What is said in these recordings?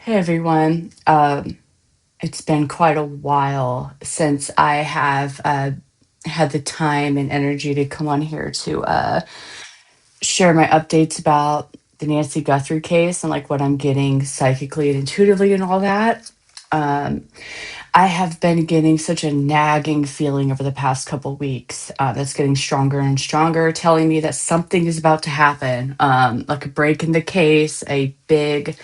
Hey everyone. It's been quite a while since I have had the time and energy to come on here to share my updates about the Nancy Guthrie case and like what I'm getting psychically and intuitively and all that. Um, I have been getting such a nagging feeling over the past couple weeks that's getting stronger and stronger, telling me that something is about to happen, like a break in the case, a big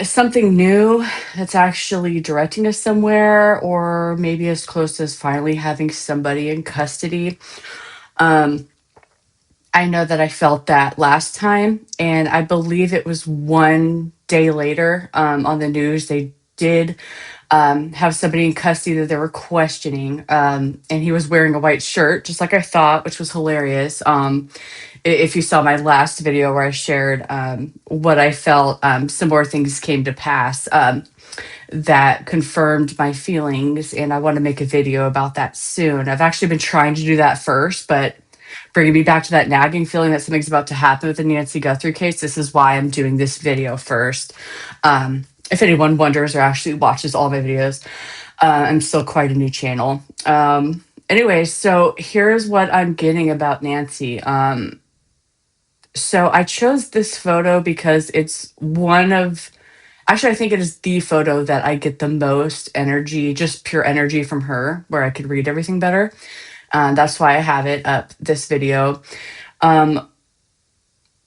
something new that's actually directing us somewhere, or maybe as close as finally having somebody in custody. Um, I know that I felt that last time, and I believe it was one day later on the news. They did have somebody in custody that they were questioning, and he was wearing a white shirt, just like I thought, which was hilarious. If you saw my last video where I shared what I felt, some more things came to pass that confirmed my feelings, and I want to make a video about that soon. I've actually been trying to do that first, but bringing me back to that nagging feeling that something's about to happen with the Nancy Guthrie case, this is why I'm doing this video first. If anyone wonders or actually watches all my videos, I'm still quite a new channel. Anyway, so here's what I'm getting about Nancy. So I chose this photo because it's one of, actually, I think it is the photo that I get the most energy, just pure energy from her, where I could read everything better. That's why I have it up this video. Um,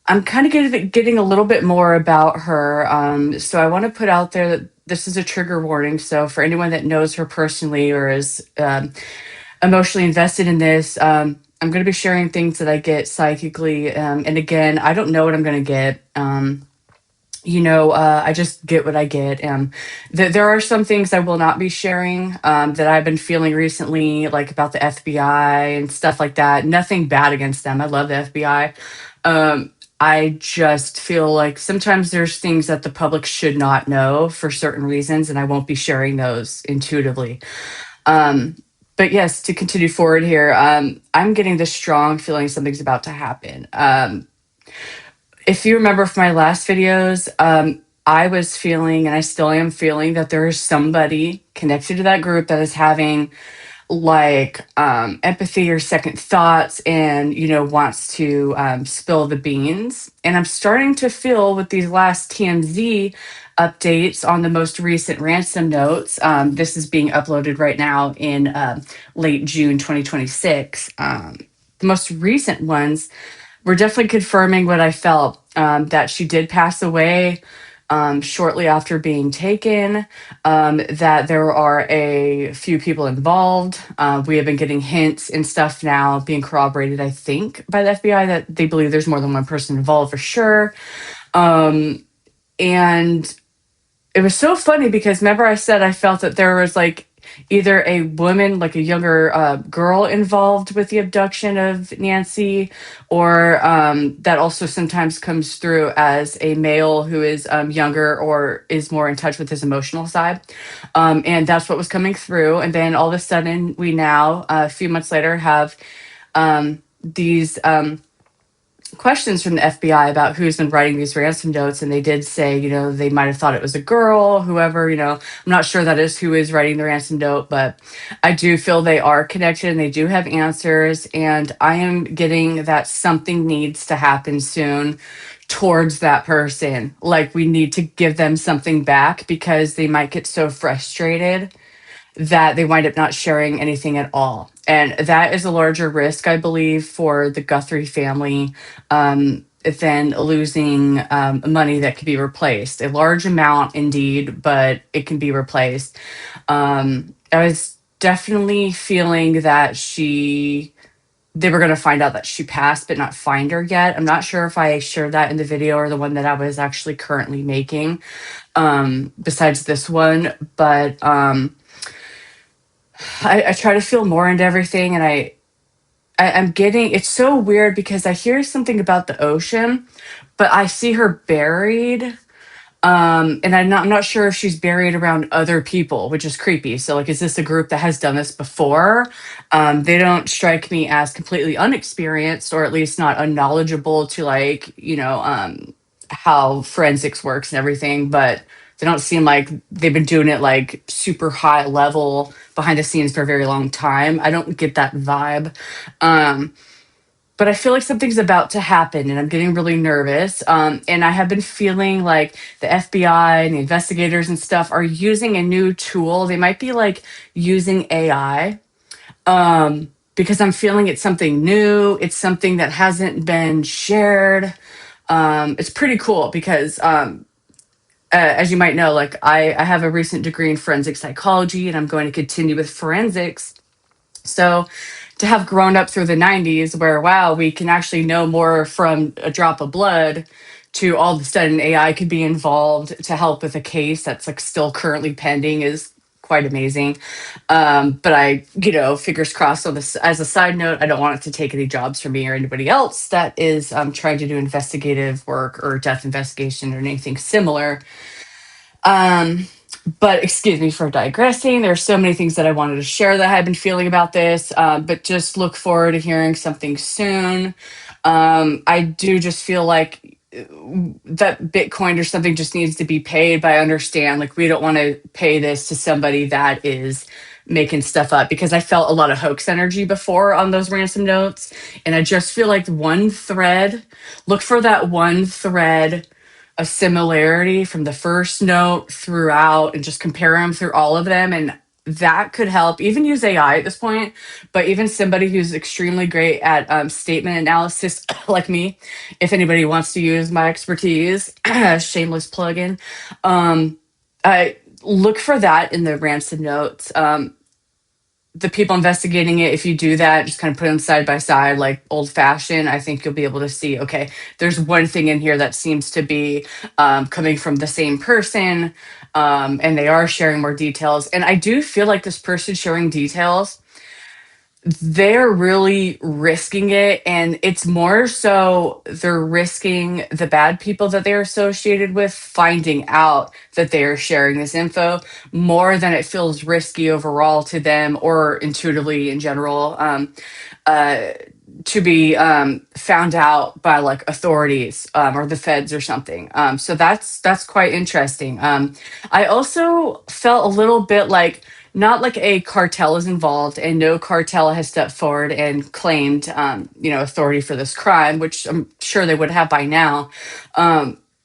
I'm kind of getting a little bit more about her. So I want to put out there that this is a trigger warning. So for anyone that knows her personally or is emotionally invested in this, I'm going to be sharing things that I get psychically. And again, I don't know what I'm going to get. I just get what I get. There are some things I will not be sharing that I've been feeling recently, like about the FBI and stuff like that. Nothing bad against them. I love the FBI. I just feel like sometimes there's things that the public should not know for certain reasons, and I won't be sharing those intuitively. Um, but yes, to continue forward here, I'm getting this strong feeling something's about to happen. If you remember from my last videos, I was feeling, and I still am feeling, that there is somebody connected to that group that is having like empathy or second thoughts and, wants to spill the beans. And I'm starting to feel with these last TMZ updates on the most recent ransom notes. This is being uploaded right now in late June 2026. The most recent ones were definitely confirming what I felt, that she did pass away shortly after being taken, that there are a few people involved. We have been getting hints and stuff now being corroborated, I think, by the FBI that they believe there's more than one person involved for sure. And it was so funny because remember I said I felt that there was like either a woman, like a younger girl involved with the abduction of Nancy, or that also sometimes comes through as a male who is younger or is more in touch with his emotional side. And that's what was coming through. And then all of a sudden, we now, a few months later, have these questions from the FBI about who's been writing these ransom notes, and they did say, they might have thought it was a girl, whoever, I'm not sure that is who is writing the ransom note, but I do feel they are connected and they do have answers, and I am getting that something needs to happen soon towards that person. Like we need to give them something back because they might get so frustrated that they wind up not sharing anything at all. And that is a larger risk, I believe, for the Guthrie family than losing money that could be replaced. A large amount, indeed, but it can be replaced. I was definitely feeling that they were going to find out that she passed, but not find her yet. I'm not sure if I shared that in the video or the one that I was actually currently making, besides this one. But I try to feel more into everything, and I'm getting, it's so weird because I hear something about the ocean, but I see her buried. And I'm not sure if she's buried around other people, which is creepy. So like, is this a group that has done this before? They don't strike me as completely unexperienced, or at least not unknowledgeable to like, how forensics works and everything, but They don't seem like they've been doing it like super high level behind the scenes for a very long time. I don't get that vibe. Um, but I feel like something's about to happen and I'm getting really nervous. And I have been feeling like the FBI and the investigators and stuff are using a new tool. They might be like using AI, because I'm feeling it's something new. It's something that hasn't been shared. It's pretty cool because, as you might know, like I have a recent degree in forensic psychology and I'm going to continue with forensics. So to have grown up through the 90s where, wow, we can actually know more from a drop of blood to all of a sudden AI could be involved to help with a case that's like still currently pending is quite amazing. But fingers crossed on this. As a side note, I don't want it to take any jobs from me or anybody else that is trying to do investigative work or death investigation or anything similar. Um, but excuse me for digressing. There's so many things that I wanted to share that I've been feeling about this, but just look forward to hearing something soon. I do just feel like that Bitcoin or something just needs to be paid, but I understand like we don't want to pay this to somebody that is making stuff up because I felt a lot of hoax energy before on those ransom notes. And I just feel like look for that one thread a similarity from the first note throughout and just compare them through all of them. And that could help even use AI at this point, but even somebody who's extremely great at statement analysis like me, if anybody wants to use my expertise, shameless plug-in, I look for that in the ransom notes. The people investigating it, if you do that, just kind of put them side by side, like old fashioned, I think you'll be able to see, okay, there's one thing in here that seems to be coming from the same person, and they are sharing more details. And I do feel like this person sharing details, they're really risking it. And it's more so they're risking the bad people that they're associated with finding out that they are sharing this info more than it feels risky overall to them or intuitively in general. Uh, to be found out by like authorities or the feds or something. So that's quite interesting. I also felt a little bit like not like a cartel is involved, and no cartel has stepped forward and claimed authority for this crime, which I'm sure they would have by now.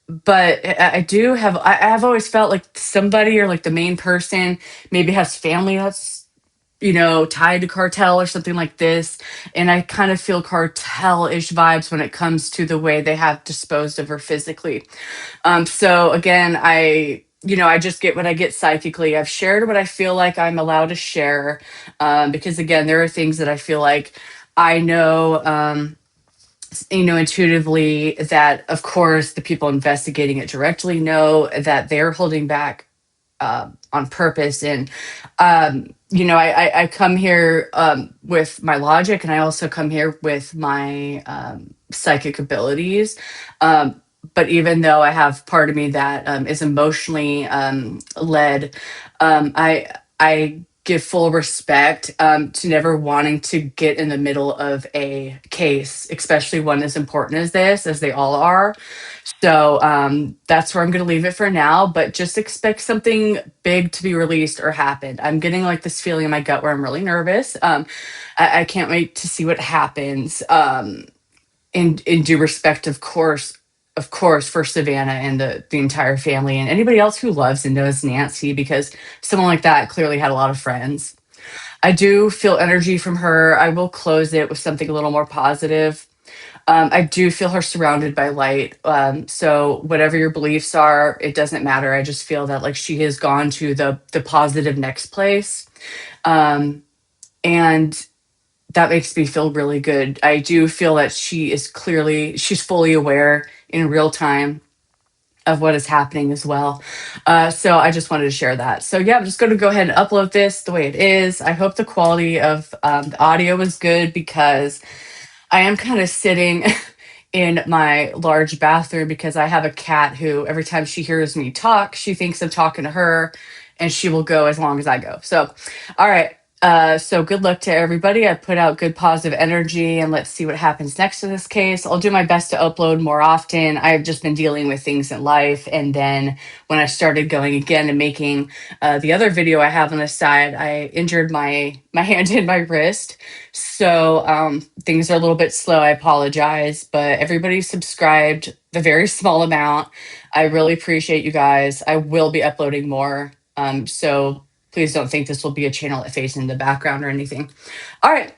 But I've always felt like somebody or like the main person maybe has family that's tied to cartel or something like this. And I kind of feel cartel-ish vibes when it comes to the way they have disposed of her physically. So again, I just get what I get psychically. I've shared what I feel like I'm allowed to share, because again, there are things that I feel like I know, intuitively that, of course, the people investigating it directly know that they're holding back on purpose. And I come here with my logic, and I also come here with my psychic abilities. But even though I have part of me that is emotionally led, I give full respect to never wanting to get in the middle of a case, especially one as important as this, as they all are. So that's where I'm going to leave it for now, but just expect something big to be released or happen. I'm getting like this feeling in my gut where I'm really nervous. I can't wait to see what happens. In due respect, of course, for Savannah and the entire family and anybody else who loves and knows Nancy, because someone like that clearly had a lot of friends. I do feel energy from her. I will close it with something a little more positive. I do feel her surrounded by light. So whatever your beliefs are, it doesn't matter. I just feel that like she has gone to the positive next place. Um, and that makes me feel really good. I do feel that she's fully aware in real time of what is happening as well. So I just wanted to share that. So yeah, I'm just going to go ahead and upload this the way it is. I hope the quality of the audio is good because I am kind of sitting in my large bathroom because I have a cat who, every time she hears me talk, she thinks I'm talking to her and she will go as long as I go. So, all right. So good luck to everybody. I put out good positive energy and let's see what happens next in this case. I'll do my best to upload more often. I've just been dealing with things in life. And then when I started going again and making the other video I have on the side, I injured my hand and my wrist. So things are a little bit slow. I apologize, but everybody subscribed the very small amount. I really appreciate you guys. I will be uploading more. So please don't think this will be a channel that fades in the background or anything. All right.